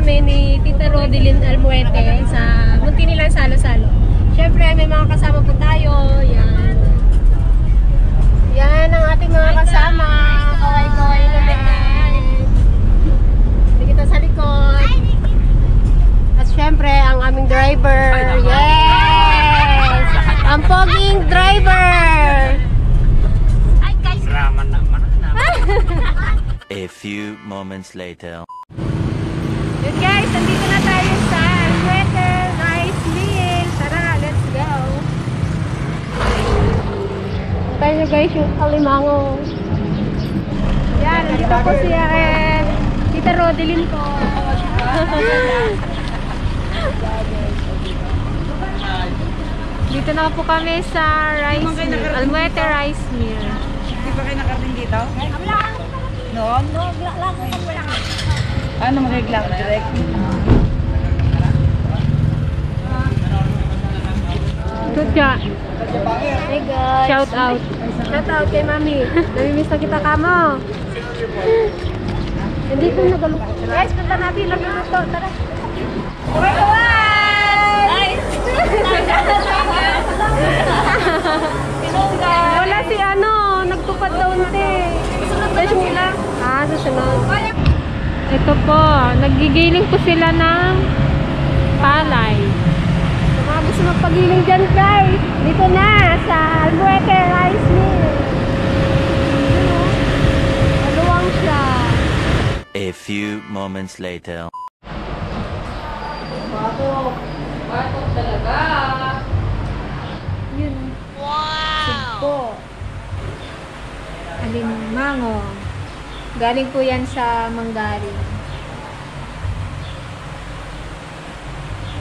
kami ni Tita Rodelyn Almuete sa munti nilang salo-salo. Siyempre, may mga kasama po tayo. Yan. Yan ang ating mga kasama. Kaway-kaway naman. Hindi kita sa likod. At siyempre, ang aming driver. Yes! Ang poging driver! A few moments later. Yun guys, nandito na tayo sa Almuete Rice Mill. Tara, let's go. Tayo nyo guys yung alimango. Yan, nandito po siya Tita Rodelyn ko. Dito na po kami sa Rice Mill, Almuete Rice Mill. Hindi pa kayo nakarating dito? No? No, lang. Ano magiglang? Direct? Tutya. Hey guys. Shout out. Shout out kay Mami. Namimiss na kita kamo. Hindi ko nagalok. Guys, punta natin. Nagluluto. Tara. Wala si ano. Nagtupad daw nte. Susunod lang. Ah, susunod. Ito po. Nagigiling po sila ng palay. So, mga gusto magpagiling dyan guys. Dito na sa Almuete Rice Mill. Maluwang siya. A few moments later. Batok talaga. Yun. Wow! Sugpo. Alimango. Galing po yan sa Manggaring.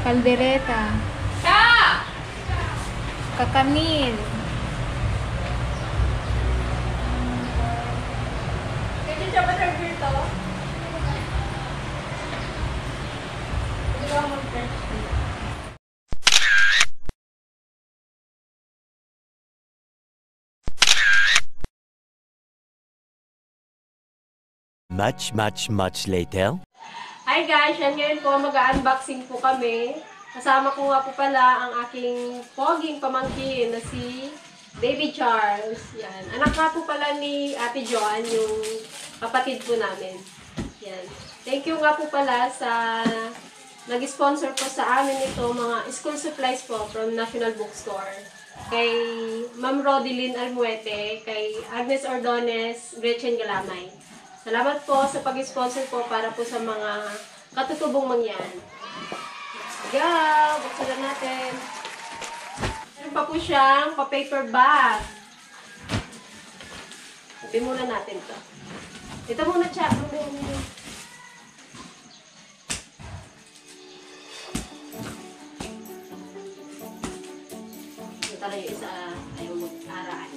Kaldereta. Kakanin. Pwede siya ba server to? Pwede ba mag-search? Much later. Hi guys! Yan ngayon po, mag-unboxing po kami. Kasama ko nga po pala ang aking poging pamangkin na si Baby Charles. Yan. Anak nga po pala ni Ate Joan, yung kapatid po namin. Yan. Thank you nga po pala sa nag-sponsor po sa amin ito, mga school supplies po from National Bookstore. Kay Ma'am Rodelyn Almuete, kay Agnes Ordones, Gretchen Galamay. Salamat po sa pag-sponsor po para po sa mga katutubong mangyan. Let's go! Buksan na natin. Meron pa po siyang pa-paper bag. Sabi muna natin to. Ito muna siya. Ito talaga yung isa ayaw mag-aral.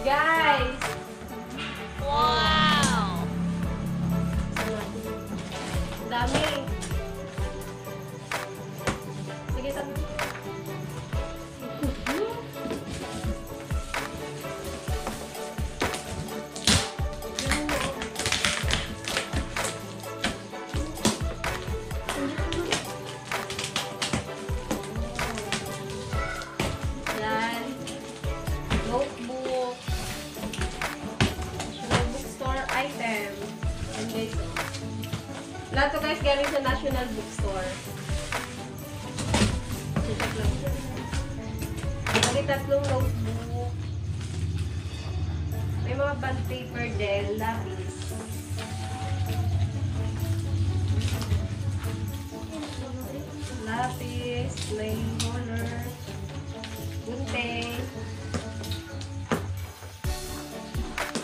Guys! Wow! Ang dami. Sige, sabi. Yan. Notebook. Item. And guys, lahat to guys galing sa National Bookstore. Check lang siya. May tatlong notebook. May mga bond paper din, lapis. Lapis, may roller, gunting,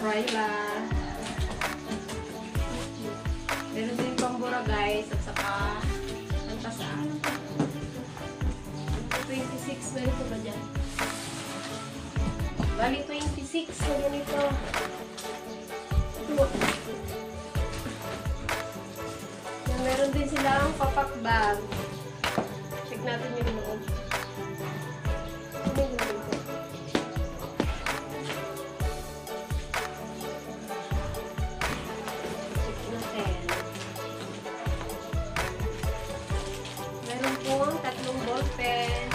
Ryla. Meron din pambura guys at saka ang tasaan. 26 meron ko ba dyan? Bali 26 na ganito. Yan, meron din silang papak bag. Check natin yung loob. Ano yung loob? Meron pong tatlong ballpen,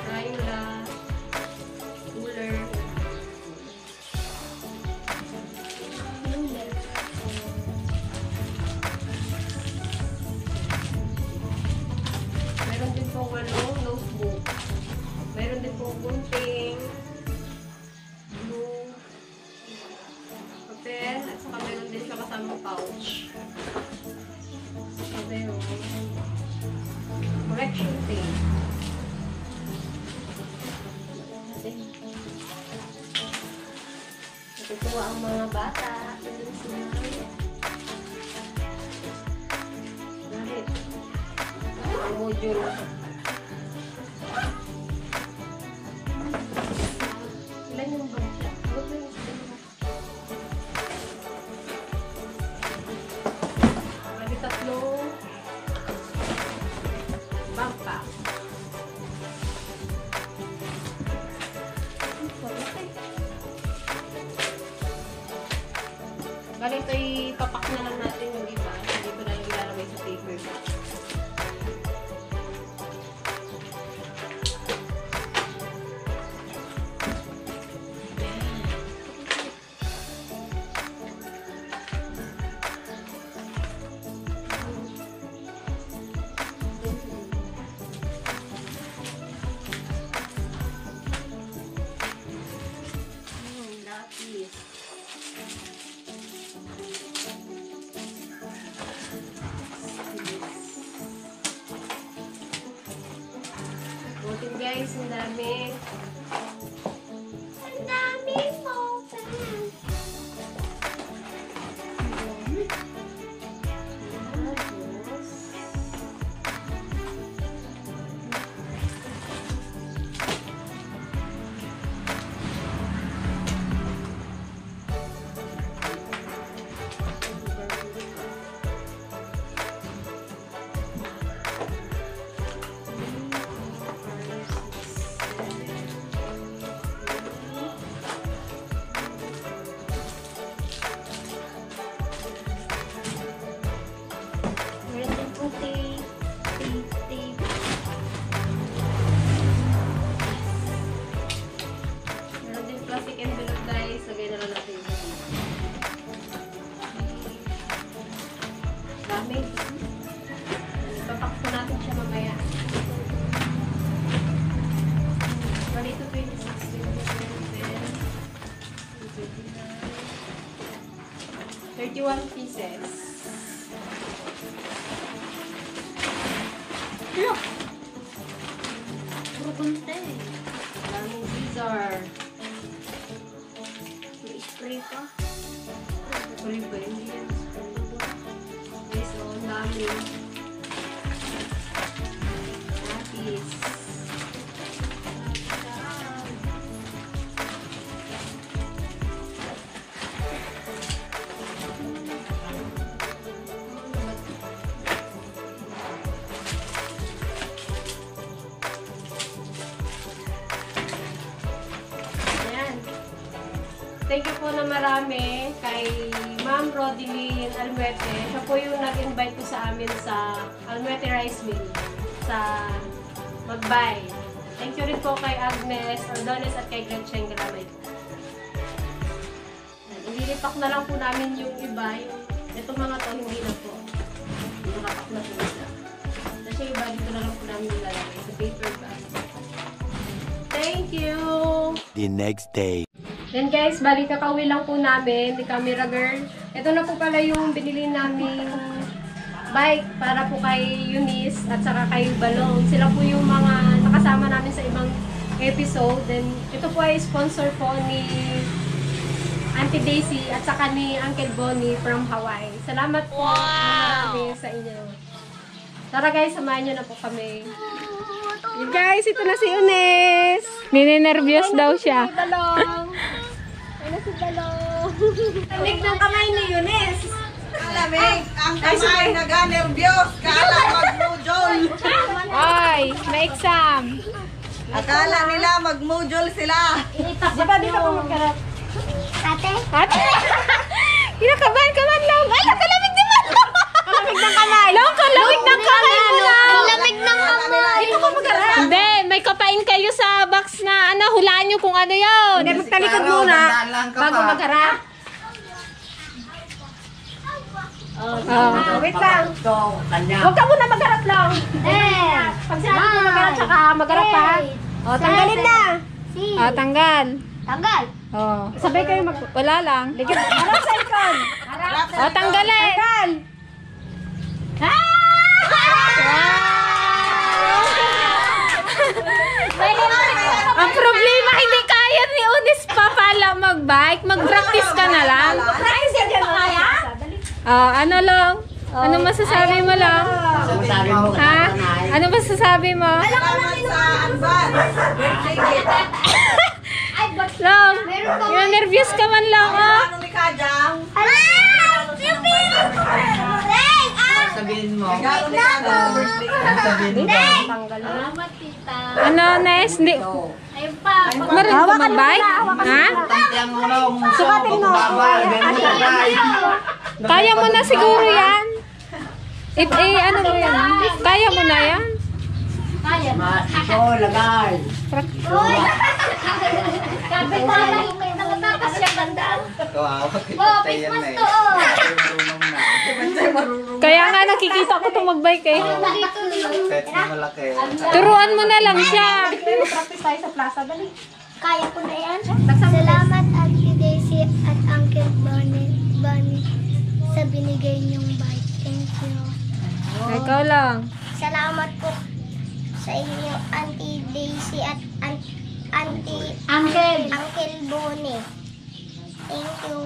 Crayola, ruler. Meron din pong notebook. Meron din pong gunting, glue, papel, at saka meron din siya kasamang pouch. Meron correction tape. Natutuwa ang mga bata. Dahil ang module. Ilan yung bangsa? Bali tatlong bangka. Bali ito ipapak na lang natin yung iba. Hindi ko na yung ilalagay sa paper bag. Lapis. Butin guys, ang dami. Ang dami po. Meron din pong tape. Meron din plastic envelope guys. Lagay na lang natin ito dito. Dami. Ipapak po natin siya mamaya. Bali ito 26, 31 pieces. Look! Puro kunti. Daming scissor. May spray pa. Spray ba yun? Okay, so ang dami. Lapis. Thank you po na marami kay Ma'am Rodeline Almuete. Siya po yung nag-invite ko sa amin sa Almuete Rice Mill sa Magbay. Thank you rin po kay Agnes Ordones at kay Gretchen Garamay. Ililipak na lang po namin yung iba. Itong mga to, hindi na po. Nakapak na po sila. Kasi iba, dito na lang po namin nilalagay sa paper bag. Thank you! The next day. Then guys, bali kakauwi lang po namin, the camera girl. Ito na po pala yung binili naming bike para po kay Eunice at saka kay Balong. Sila po yung mga nakasama namin sa ibang episode. Then ito po ay sponsor po ni Auntie Daisy at saka ni Uncle Bonnie from Hawaii. Salamat po marami sa inyo. Tara guys, samahan nyo na po kami. Guys, ito na si Eunice. Ninenervyos daw siya. Balong. Lamig ng kamay ni Eunice. Malamig ang kamay, naga-nervyos. Kala mag-mujol. Ay, may exam. Akala nila mag-mujol sila. Di ba dito po magkarap? Ate? Kinakabahan ka man lang. Ay, nakalamig naman. Kalamig ng kamay. Lang, kalamig ng kamay mo lang. Lamig ng kamay. Dito po magkarap. Hindi, may kapain kayo sa box na ano, hulaan nyo kung ano yun. Hindi, magtalikod muna. Bago magharap. Wait lang. Huwag ka muna magharap lang. Pag sinabi ko magharap, saka magharap pa. O, tanggalin na. Tanggal. Tanggal. Sabay kayo mag... Wala lang. Harap sa ikon. Tanggalin. Tanggal. Ang problema, hindi kaya ni Unis pa pala mag-bike. Mag-practice ka na lang. Ay, siya dyan kaya? Ano lang? Ano masasabi mo lang? Ha? Ano masasabi mo? Salamat sa advance. Long, yung nervous ka man lang, oh. Ano ni Kajang? Sabihin mo. Regalo ni Kajang. Birthday. Salamat, tita. Ano, Nes? Hindi. Ayun pa. Marunong ka mag-bike? Ha? Sukatin mo. Kaya mo na siguro yan. Ano mo yan? Kaya mo na yan? Kaya. lagay. Kapit na lang. May nakatakas siya bandaan. Kawawa kita Oh, tayo Christmas na eh. to. Oh. Marunong na. Kaya nga nakikita ko itong mag-bike eh. Dito Kahit na malaki. Turuan mo na lang siya. Practice tayo sa plaza. Dali. Kaya ko na yan. Salamat Auntie Daisy at Uncle Bonnie sa binigay niyong bike. Thank you. Ikaw lang. Salamat po sa inyo Auntie Daisy at Uncle Bonnie. Thank you.